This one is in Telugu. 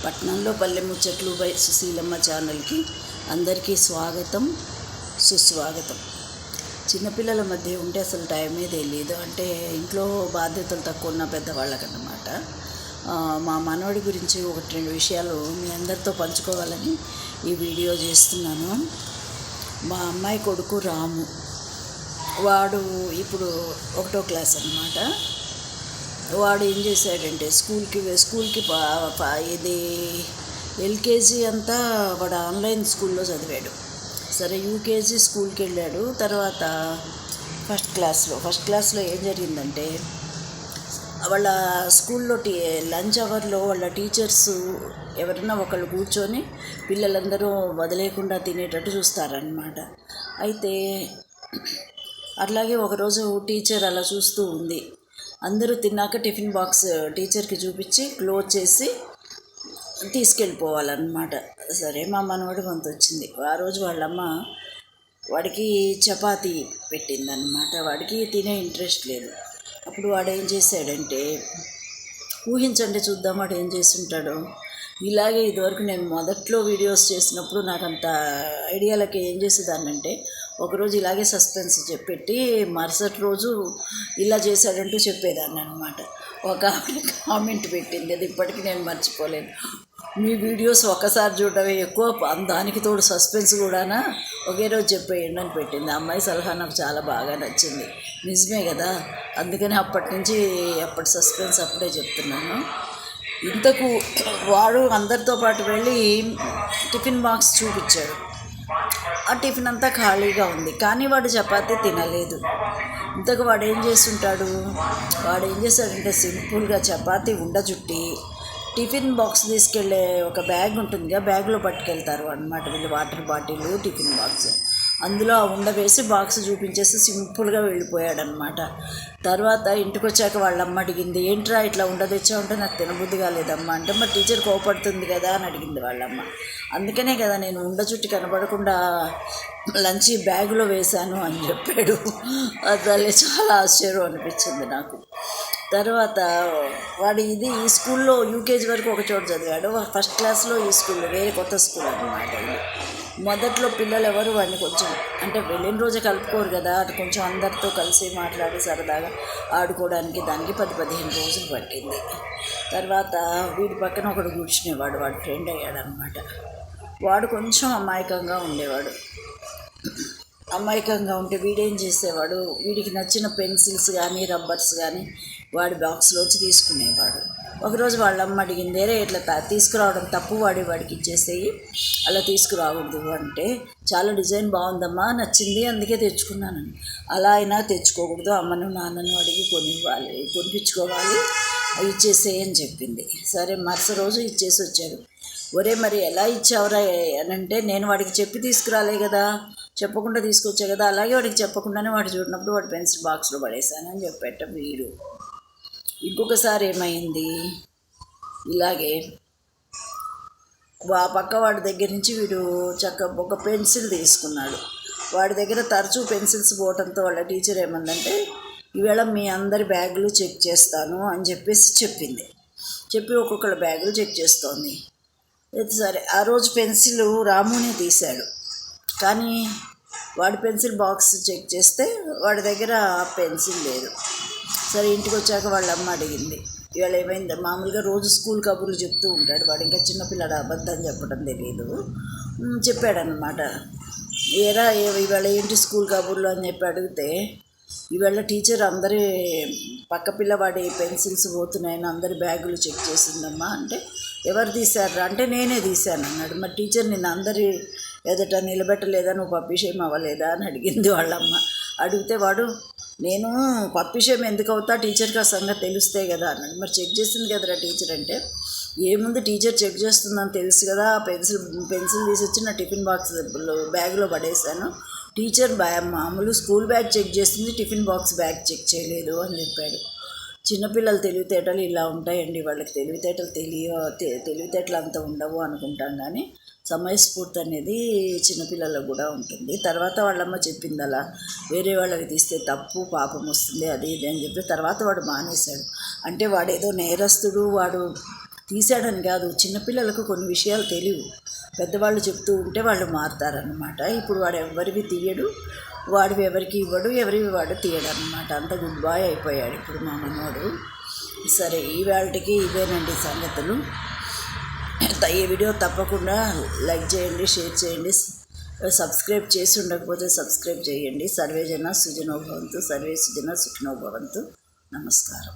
పట్నంలో పల్లె ముచ్చట్లు బై సుశీలమ్మ ఛానల్కి అందరికీ స్వాగతం సుస్వాగతం. చిన్నపిల్లల మధ్య ఉంటే అసలు టైమే తెలియదు. అంటే ఇంట్లో బాధ్యతలు తక్కువ ఉన్న పెద్దవాళ్ళకన్నమాట. మా మనవడి గురించి ఒకటి రెండు విషయాలు మీ అందరితో పంచుకోవాలని ఈ వీడియో చేస్తున్నాను. మా అమ్మాయి కొడుకు రాము, వాడు ఇప్పుడు 1వ క్లాస్ అన్నమాట. వాడు ఏం చేశాడంటే స్కూల్కి ఇది ఎల్కేజీ అంతా వాడు ఆన్లైన్ స్కూల్లో చదివాడు. సరే యూకేజీ స్కూల్కి వెళ్ళాడు. తర్వాత ఫస్ట్ క్లాస్లో ఏం జరిగిందంటే వాళ్ళ స్కూల్లో లంచ్ అవర్లో వాళ్ళ టీచర్స్ ఎవరైనా ఒకళ్ళు కూర్చొని పిల్లలందరూ వదిలేకుండా తినేటట్టు చూస్తారనమాట. అయితే అట్లాగే ఒకరోజు టీచర్ అలా చూస్తూ ఉంది. అందరూ తిన్నాక టిఫిన్ బాక్స్ టీచర్కి చూపించి క్లోజ్ చేసి తీసుకెళ్ళిపోవాలన్నమాట. సరే మా మనవాడి వంతు వచ్చింది. ఆ రోజు వాళ్ళమ్మ వాడికి చపాతీ పెట్టిందనమాట. వాడికి తినే ఇంట్రెస్ట్ లేదు. అప్పుడు వాడు ఏం చేశాడంటే, ఊహించండి చూద్దాం వాడు ఏం చేస్తుంటాడో. ఇలాగే ఇదివరకు నేను మొదట్లో వీడియోస్ చేసినప్పుడు నాకు అంత ఐడియాలకి ఏం చేసేదాన్నంటే, ఒకరోజు ఇలాగే సస్పెన్స్ చెప్పెట్టి మరుసటి రోజు ఇలా చేశాడంటూ చెప్పేదాన్ని అనమాట. ఒక ఆవిడ కామెంట్ పెట్టింది, అది ఇప్పటికీ నేను మర్చిపోలేను. మీ వీడియోస్ ఒక్కసారి చూడటమే ఎక్కువ, దానికి తోడు సస్పెన్స్ కూడానా, ఒకే రోజు చెప్పేయండి అని పెట్టింది. ఆ అమ్మాయి సలహా నాకు చాలా బాగా నచ్చింది. నిజమే కదా, అందుకని అప్పటి సస్పెన్స్ అప్పుడే చెప్తున్నాను. ఇంతకు వాడు అందరితో పాటు వెళ్ళి టిఫిన్ బాక్స్ చూపించాడు. ఆ టిఫిన్ అంతా ఖాళీగా ఉంది, కానీ వాడు చపాతీ తినలేదు. ఇంతకు వాడు ఏం చేశాడంటే సింపుల్గా చపాతీ చుట్టి టిఫిన్ బాక్స్ తీసుకెళ్ళే ఒక బ్యాగ్ ఉంటుంది, ఆ బ్యాగ్లో పట్టుకెళ్తారు అన్నమాట వీళ్ళు. వాటర్ బాటిల్, టిఫిన్ బాక్స్, అందులో ఆ వేసి బాక్స్ చూపించేసి సింపుల్గా వెళ్ళిపోయాడనమాట. తర్వాత ఇంటికి వచ్చాక వాళ్ళమ్మ అడిగింది, ఏంట్రా ఇట్లా తెచ్చావుంటే నాకు తినబుద్ధి కాలేదమ్మా అంటే, మరి టీచర్ కోపడుతుంది కదా అని అడిగింది వాళ్ళమ్మ. అందుకనే కదా నేను చుట్టి కనపడకుండా లంచ్ బ్యాగులో వేశాను అని చెప్పాడు. అది చాలా ఆశ్చర్యం అనిపించింది నాకు. తర్వాత వాడు ఈ స్కూల్లో యూకేజీ వరకు ఒక చోట చదివాడు. ఫస్ట్ క్లాస్లో ఈ స్కూల్లో, వేరే కొత్త స్కూల్ అన్నమాట ఇది. మొదట్లో పిల్లలు ఎవరు వాడిని కొంచెం అంటే వెళ్ళిన రోజే కలుపుకోరు కదా, అటు కొంచెం అందరితో కలిసి మాట్లాడి సరదాగా ఆడుకోవడానికి దానికి 10-15 రోజులు పట్టింది. తర్వాత వీడి పక్కన ఒకడు కూర్చునేవాడు, వాడు ఫ్రెండ్ అయ్యాడనమాట. వాడు కొంచెం అమాయకంగా ఉండేవాడు. అమాయకంగా ఉంటే వీడేం చేసేవాడు, వీడికి నచ్చిన పెన్సిల్స్ కానీ రబ్బర్స్ కానీ వాడి బాక్స్లోంచి తీసుకునేవాడు. ఒకరోజు వాళ్ళమ్మ అడిగింది, ఇట్లా తీసుకురావడం తప్పు, వాడికి ఇచ్చేసేయి, అలా తీసుకురాకూడదు అంటే, చాలా డిజైన్ బాగుందమ్మా, నచ్చింది, అందుకే తెచ్చుకున్నానని. అలా అయినా తెచ్చుకోకూడదు, అమ్మను నాన్నను అడిగి కొనిపించుకోవాలి, ఇచ్చేసేయి అని చెప్పింది. సరే మరుసటి రోజు ఇచ్చేసి వచ్చాడు. మరి ఎలా ఇచ్చావురా అని అంటే, నేను వాడికి చెప్పి తీసుకురాలే కదా, చెప్పకుండా తీసుకొచ్చా కదా, అలాగే వాడికి చెప్పకుండానే వాడు చూడినప్పుడు వాడి పెన్సిల్ బాక్స్లో పడేశాను అని చెప్పేట వీడు. ఇంకొకసారి ఏమైంది, ఇలాగే పక్క వాడి దగ్గర నుంచి వీడు ఒక పెన్సిల్ తీసుకున్నాడు. వాడి దగ్గర తరచూ పెన్సిల్స్ పోవడంతో వాళ్ళ టీచర్ ఏమందంటే, ఈవేళ మీ అందరి బ్యాగులు చెక్ చేస్తాను అని చెప్పింది. చెప్పి ఒక్కొక్కళ్ళ బ్యాగులు చెక్ చేస్తోంది. సరే ఆ రోజు పెన్సిల్ రామునే తీశాడు, కానీ వాడి పెన్సిల్ బాక్స్ చెక్ చేస్తే వాడి దగ్గర పెన్సిల్ లేదు. సరే ఇంటికి వచ్చాక వాళ్ళ అమ్మ అడిగింది, ఇవాళ ఏమైంది. మామూలుగా రోజు స్కూల్ కబుర్లు చెప్తూ ఉంటాడు వాడు, ఇంకా చిన్నపిల్లడు, అబద్ధం చెప్పడం తెలియదు. చెప్పాడనమాట. ఇవాళ ఏంటి స్కూల్ కబుర్లు అని చెప్పి అడిగితే, ఇవాళ టీచర్ అందరి పక్క పిల్లవాడి పెన్సిల్స్ పోతున్నాయని అందరి బ్యాగులు చెక్ చేసిందమ్మా అంటే, ఎవరు తీశారు అంటే, నేనే తీశాను అన్నాడు. మరి టీచర్ నిన్ను అందరి ఎదుట నిలబెట్టలేదా, నువ్వు పప్పిషేం అవ్వలేదా అని అడిగింది వాళ్ళమ్మ. అడిగితే వాడు, నేను పప్పిషేం ఎందుకు అవుతా, టీచర్కి ఆ సంగతి తెలుస్తే కదా అన్నాడు. మరి చెక్ చేసింది కదరా టీచర్ అంటే, ఏముంది టీచర్ చెక్ చేస్తుందని తెలుసు కదా, పెన్సిల్ తీసి నా టిఫిన్ బాక్స్ బ్యాగ్లో పడేశాను, టీచర్ మామూలు స్కూల్ బ్యాగ్ చెక్ చేస్తుంది, టిఫిన్ బాక్స్ బ్యాగ్ చెక్ చేయలేదు అని చెప్పాడు. చిన్నపిల్లల తెలివితేటలు ఇలా ఉంటాయండి. వాళ్ళకి తెలివితేటలు అంత ఉండవు అనుకుంటాం, కానీ సమయస్ఫూర్తి అనేది చిన్నపిల్లలకు కూడా ఉంటుంది. తర్వాత వాళ్ళమ్మ చెప్పింది, అలా వేరే వాళ్ళకి తీస్తే తప్పు, పాపం వస్తుంది, అది ఇది అని చెప్పి తర్వాత వాడు మానేశాడు. అంటే వాడు ఏదో నేరస్తుడు, వాడు తీసాడని కాదు, చిన్నపిల్లలకు కొన్ని విషయాలు తెలియవు, పెద్దవాళ్ళు చెప్తూ ఉంటే వాళ్ళు మారుతారనమాట. ఇప్పుడు వాడు ఎవరివి తీయడు, వాడివి ఎవరికి ఇవ్వడు, ఎవరివి వాడు తీయడు అనమాట. అంత గుడ్ బాయ్ అయిపోయాడు ఇప్పుడు మా మనవాడు. సరే, ఈవేళకి ఇవేనండి సంగతులు. ఈ వీడియో తప్పకుండా లైక్ చేయండి, షేర్ చేయండి, సబ్స్క్రైబ్ చేసి ఉండకపోతే సబ్స్క్రైబ్ చేయండి. సర్వే జన సుజనో భవంతు, సర్వే సుజన సుఖినో భవంతు. నమస్కారం.